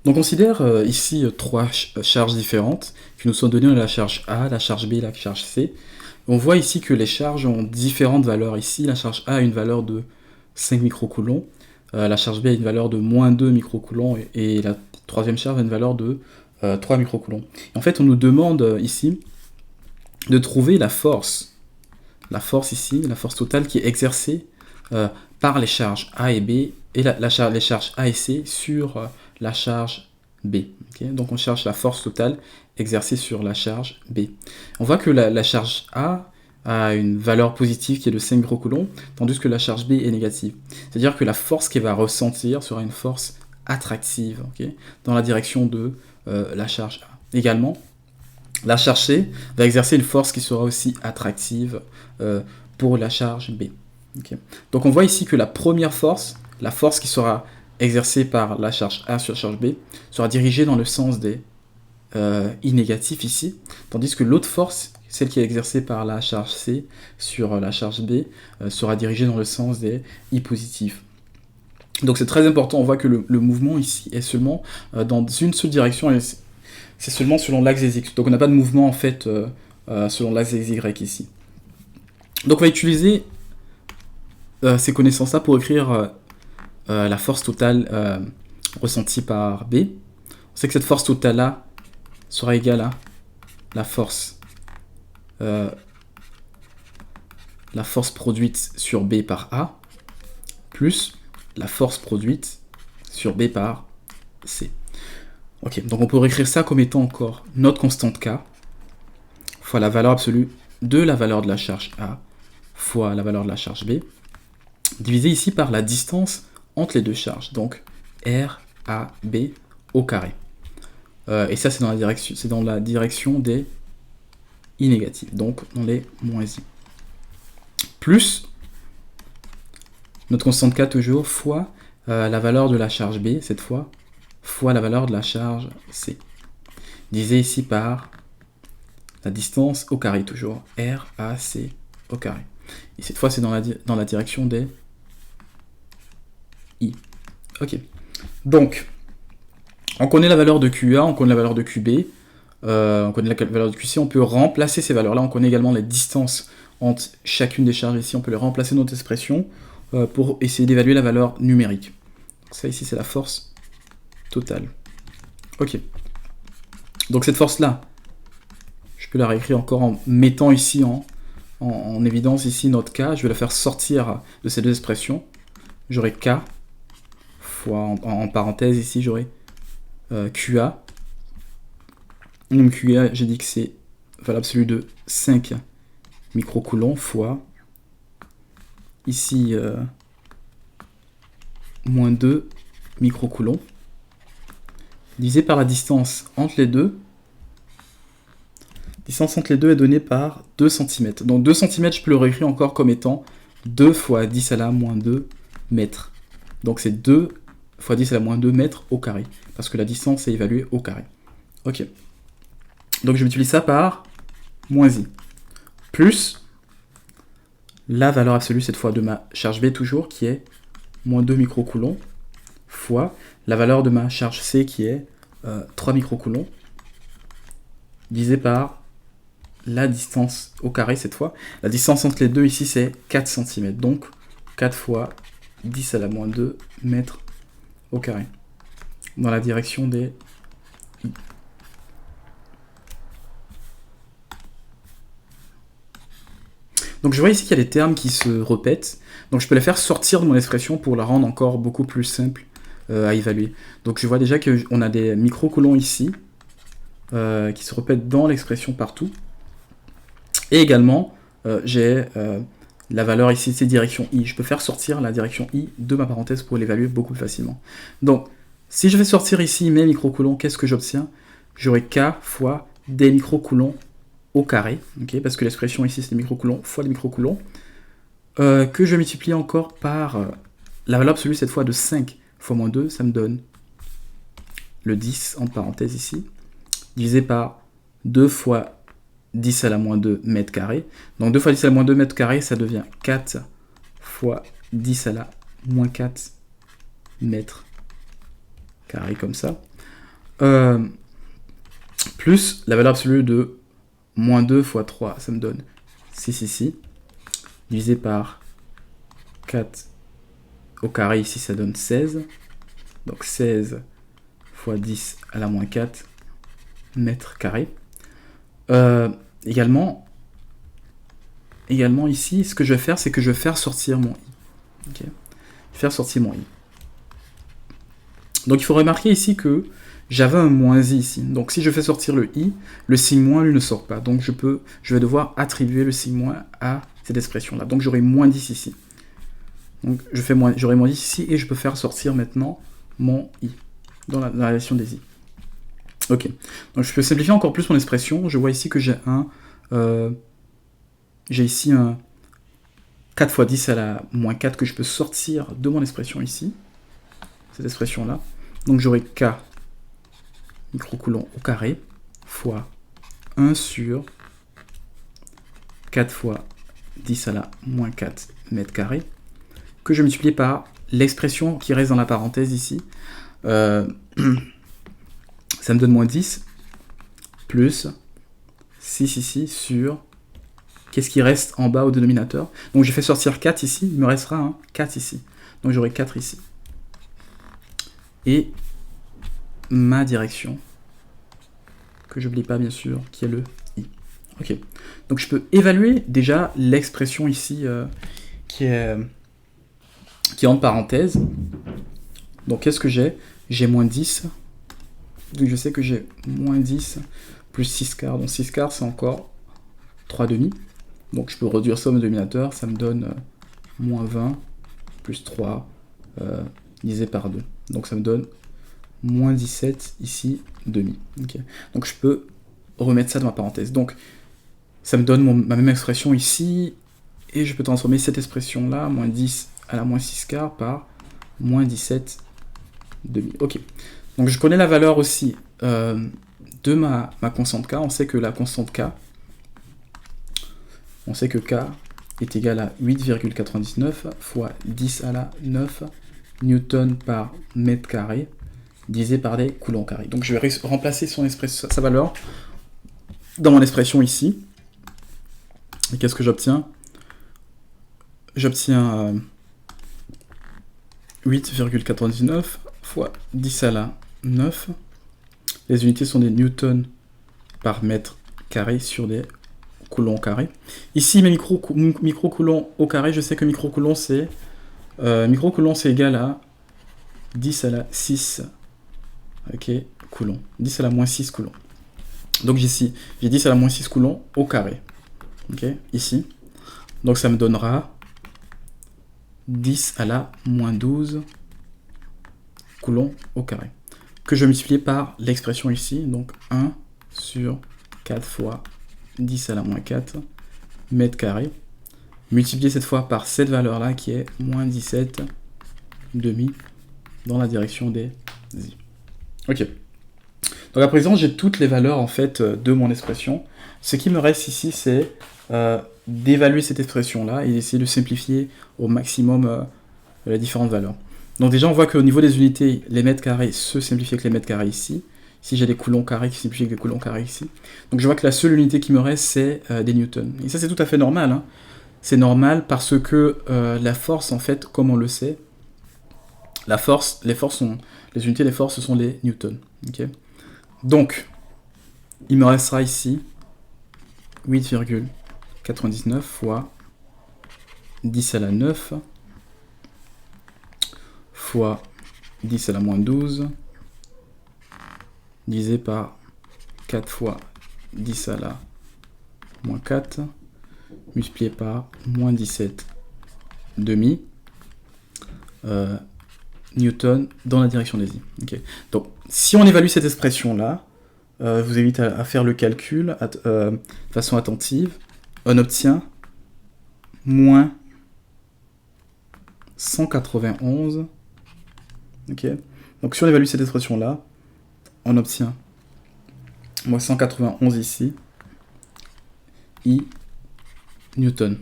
Donc, on considère ici trois charges différentes qui nous sont données, la charge A, la charge B et la charge C. On voit ici que les charges ont différentes valeurs. Ici, la charge A a une valeur de 5 microcoulombs, la charge B a une valeur de moins 2 microcoulombs et la troisième charge a une valeur de 3 microcoulombs. Et en fait, on nous demande ici de trouver la force ici, la force totale qui est exercée par les charges A et B et les charges A et C sur la charge B. Okay, donc on cherche la force totale exercée sur la charge B. On voit que la charge A a une valeur positive qui est de 5 microcoulombs, tandis que la charge B est négative. C'est-à-dire que la force qu'elle va ressentir sera une force attractive, okay, dans la direction de la charge A. Également, la charge C va exercer une force qui sera aussi attractive pour la charge B. Okay. Donc on voit ici que la première force, la force qui sera exercée par la charge A sur la charge B, sera dirigée dans le sens des I négatifs ici, tandis que l'autre force, celle qui est exercée par la charge C sur la charge B, sera dirigée dans le sens des I positifs. Donc c'est très important, on voit que le mouvement ici est seulement dans une seule direction, et c'est seulement selon l'axe des X. Donc on n'a pas de mouvement en fait selon l'axe des Y ici. Donc on va utiliser ces connaissances-là pour écrire la force totale ressentie par B. On sait que cette force totale-là sera égale à la force produite sur B par A, plus la force produite sur B par C. Ok, donc on peut réécrire ça comme étant encore notre constante K fois la valeur absolue de la valeur de la charge A fois la valeur de la charge B, divisé ici par la distance entre les deux charges, donc R, A, B au carré. Et ça, c'est dans la direction des I négatifs, donc dans les moins I. Plus notre constante K toujours fois la valeur de la charge B, cette fois, fois la valeur de la charge C. Divisé ici par la distance au carré toujours, R, A, C au carré. Et cette fois, c'est dans la direction des I. Ok. Donc, on connaît la valeur de QA, on connaît la valeur de QB, on connaît la valeur de QC, on peut remplacer ces valeurs-là, on connaît également les distances entre chacune des charges ici, on peut les remplacer dans notre expression pour essayer d'évaluer la valeur numérique. Donc ça ici, c'est la force totale. Ok. Donc cette force-là, je peux la réécrire encore en mettant ici en évidence ici notre K, je vais la faire sortir de ces deux expressions. J'aurai K fois, en parenthèse ici, j'aurai QA. Donc QA, j'ai dit que c'est valeur absolue de 5 microcoulombs fois, ici, moins 2 microcoulombs, divisé par la distance entre les deux. La distance entre les deux est donnée par 2 cm. Donc 2 cm, je peux le réécrire encore comme étant 2 fois 10 à la moins 2 mètres. Donc c'est 2 fois 10 à la moins 2 mètres au carré, parce que la distance est évaluée au carré. Ok. Donc je multiplie ça par moins I, plus la valeur absolue cette fois de ma charge B toujours, qui est moins 2 microcoulombs, fois la valeur de ma charge C qui est 3 microcoulombs, divisé par la distance au carré cette fois. La distance entre les deux ici c'est 4 cm, donc 4 fois 10 à la moins 2 mètres au carré, dans la direction des I. Donc je vois ici qu'il y a des termes qui se répètent, donc je peux les faire sortir de mon expression pour la rendre encore beaucoup plus simple à évaluer. Donc je vois déjà qu'on a des microcoulombs ici, qui se répètent dans l'expression partout, et également j'ai la valeur ici, c'est direction I. Je peux faire sortir la direction I de ma parenthèse pour l'évaluer beaucoup plus facilement. Donc si je vais sortir ici mes microcoulombs, qu'est-ce que j'obtiens? J'aurai K fois des microcoulombs au carré, okay, parce que l'expression ici c'est des microcoulombs fois des microcoulombs, que je multiplie encore par la valeur absolue cette fois de 5 fois moins 2, ça me donne le 10 entre parenthèses ici, divisé par 2 fois 10 à la moins 2 mètres carrés. Donc 2 fois 10 à la moins 2 mètres carrés, ça devient 4 fois 10 à la moins 4 mètres carrés, comme ça. plus la valeur absolue de moins 2 fois 3, ça me donne 6 ici, divisé par 4 au carré, ici ça donne 16, donc 16 fois 10 à la moins 4 mètres carrés. Également ici, ce que je vais faire, c'est que je vais faire sortir mon i. Okay. Faire sortir mon i. Donc il faut remarquer ici que j'avais un moins i ici. Donc si je fais sortir le i, le signe moins lui ne sort pas. Donc je vais devoir attribuer le signe moins à cette expression-là. Donc j'aurai moins 10 ici. Donc j'aurai moins 10 ici et je peux faire sortir maintenant mon i dans la relation des i. Ok. Donc je peux simplifier encore plus mon expression. Je vois ici que j'ai ici un 4 fois 10 à la moins 4 que je peux sortir de mon expression ici. Cette expression-là. Donc j'aurai k microcoulomb au carré fois 1 sur 4 fois 10 à la moins 4 mètres carrés que je multiplie par l'expression qui reste dans la parenthèse ici. Ça me donne moins 10 plus 6 ici sur... Qu'est-ce qui reste en bas au dénominateur? Donc j'ai fait sortir 4 ici, il me restera un 4 ici. Donc j'aurai 4 ici. Et ma direction, que je n'oublie pas bien sûr, qui est le i. Ok. Donc je peux évaluer déjà l'expression ici qui est en parenthèse. Donc qu'est-ce que j'ai? J'ai moins 10. Donc je sais que j'ai moins 10 plus 6 quarts. Donc 6 quarts c'est encore 3 demi. Donc je peux réduire ça au dénominateur, ça me donne moins 20 plus 3 divisé par 2. Donc ça me donne moins 17 ici, demi. Okay. Donc je peux remettre ça dans ma parenthèse. Donc ça me donne ma même expression ici, et je peux transformer cette expression-là, moins 10 à la moins 6 quarts, par moins 17 demi. Ok. Donc je connais la valeur aussi de ma constante k. On sait que la constante k, on sait que k est égal à 8,99 fois 10 à la 9 newton par mètre carré divisé par des coulombs carrés. Donc je vais remplacer sa valeur dans mon expression ici. Et qu'est-ce que j'obtiens? J'obtiens 8,99 fois 10 à la 9. Les unités sont des newtons par mètre carré sur des coulombs carrés. Ici, mes microcoulombs au carré, je sais que microcoulomb c'est égal à 10 à la 6 coulomb. 10 à la moins 6 coulomb. Donc ici, j'ai 10 à la moins 6 coulomb au carré. Ici. Donc ça me donnera 10 à la moins 12 coulomb au carré. Que je vais multiplier par l'expression ici. Donc 1 sur 4 fois 10 à la moins 4 mètres carrés. Multiplier cette fois par cette valeur-là qui est moins 17 demi dans la direction des i. Ok. Donc à présent, j'ai toutes les valeurs en fait de mon expression. Ce qui me reste ici, c'est d'évaluer cette expression-là et d'essayer de simplifier au maximum les différentes valeurs. Donc déjà, on voit qu'au niveau des unités, les mètres carrés se simplifient avec les mètres carrés ici. Ici, j'ai des coulombs carrés qui simplifient avec des coulombs carrés ici. Donc je vois que la seule unité qui me reste, c'est des newtons. Et ça, c'est tout à fait normal. Hein. C'est normal parce que la force, en fait, comme on le sait, les unités des forces, ce sont les newtons. Okay. Donc, il me restera ici 8,99 fois 10 à la 9 fois 10 à la moins 12 divisé par 4 fois 10 à la moins 4 multiplié par moins 17 demi newton dans la direction des i. Okay. Donc, si on évalue cette expression-là, je vous invite à faire le calcul de façon attentive. On obtient moins 191. Okay. Donc, si on évalue cette expression-là, on obtient moins 191 ici, i newton.